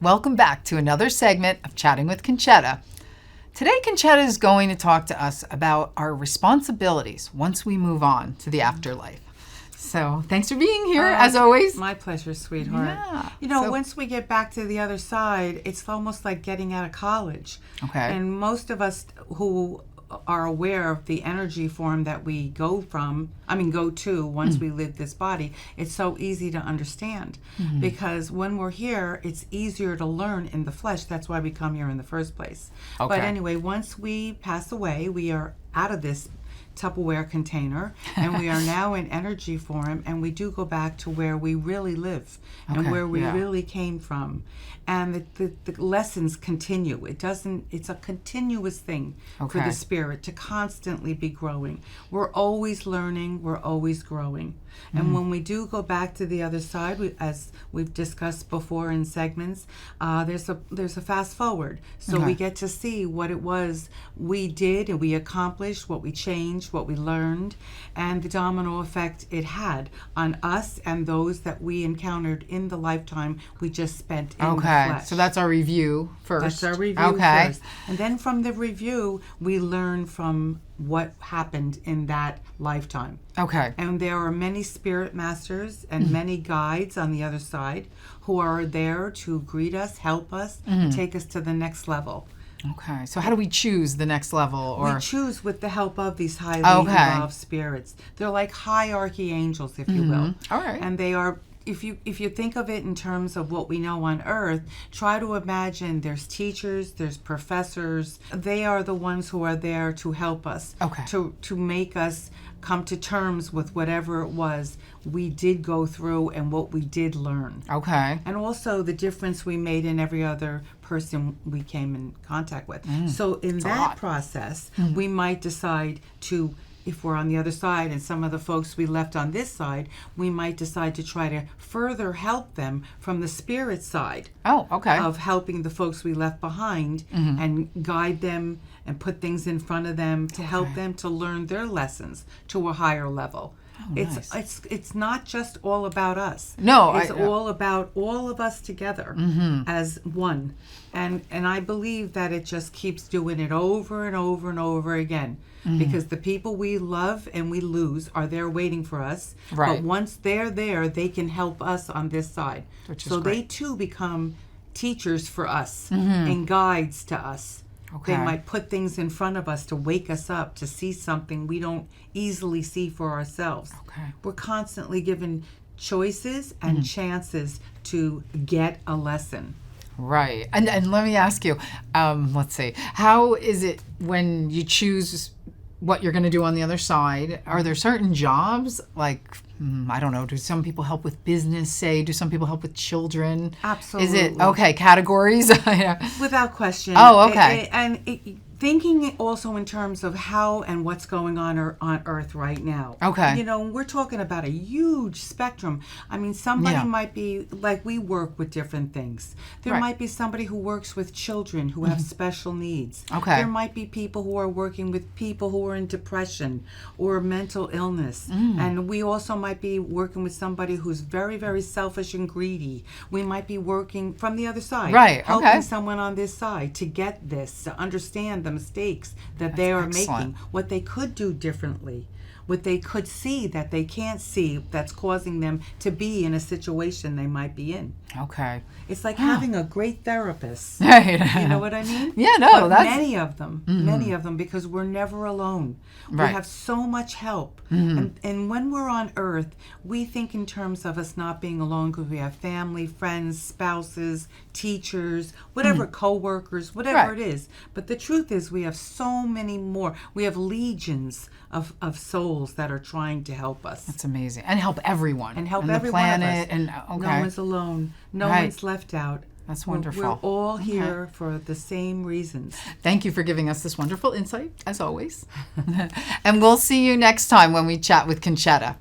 Welcome back to another segment of Chatting with Concetta. Today, Concetta is going to talk to us about our responsibilities once we move on to the afterlife. So thanks for being here, as always. My pleasure, sweetheart. Yeah. Once we get back to the other side, it's almost like getting out of college. Okay. And most of us who are aware of the energy form that we go to once we leave this body, it's so easy to understand. Because when we're here, it's easier to learn in the flesh. That's why we come here in the first place. Okay. But anyway, once we pass away, we are out of this Tupperware container, and we are now in energy form, and we do go back to where we really live and where we really came from. And the lessons continue. It's a continuous thing for the spirit to constantly be growing. We're always learning, we're always growing. And when we do go back to the other side, as we've discussed before in segments, there's a fast forward. So we get to see what it was we did and we accomplished, what we changed, what we learned, and the domino effect it had on us and those that we encountered in the lifetime we just spent in the flesh. So that's our review first. That's our review first. And then from the review, we learn from what happened in that lifetime. Okay. And there are many spirit masters and many guides on the other side who are there to greet us, help us, take us to the next level. Okay. So how do we choose the next level? Or we choose with the help of these highly evolved spirits. They're like hierarchy angels, if you will. All right. And they are, if you think of it in terms of what we know on Earth, try to imagine there's teachers, there's professors. They are the ones who are there to help us, to make us come to terms with whatever it was we did go through and what we did learn. Okay. And also the difference we made in every other person we came in contact with. So in that process, we might decide to, if we're on the other side and some of the folks we left on this side, we might decide to try to further help them from the spirit side. Of helping the folks we left behind and guide them and put things in front of them to help them to learn their lessons to a higher level. It's not just all about us. No, it's all about all of us together as one. And I believe that it just keeps doing it over and over and over again. Because the people we love and we lose are there waiting for us. But once they're there, they can help us on this side. So they too become teachers for us and guides to us. They might put things in front of us to wake us up to see something we don't easily see for ourselves. We're constantly given choices and chances to get a lesson. Right. And let me ask you, let's see, how is it when you choose what you're going to do on the other side? Are there certain jobs, like, I don't know, do some people help with business, say? Do some people help with children? Absolutely. Is it, categories? Without question. Oh, okay. Thinking also in terms of how and what's going on Earth right now. Okay. We're talking about a huge spectrum. I mean, somebody might be, like, we work with different things. There might be somebody who works with children who have special needs. There might be people who are working with people who are in depression or mental illness. And we also might be working with somebody who's very, very selfish and greedy. We might be working from the other side. Helping someone on this side to get this, to understand the mistakes that they are making, what they could do differently, what they could see that they can't see that's causing them to be in a situation they might be in. It's like having a great therapist. You know what I mean? That's many of them, because we're never alone. We have so much help. And when we're on Earth, we think in terms of us not being alone because we have family, friends, spouses, teachers, whatever, co-workers, whatever it is. But the truth is we have so many more. We have legions of souls that are trying to help us. That's amazing. And help everyone. And help and every the planet. one of us. No one's alone. No one's left out. That's wonderful. We're all here for the same reasons. Thank you for giving us this wonderful insight, as always. And we'll see you next time when we chat with Concetta.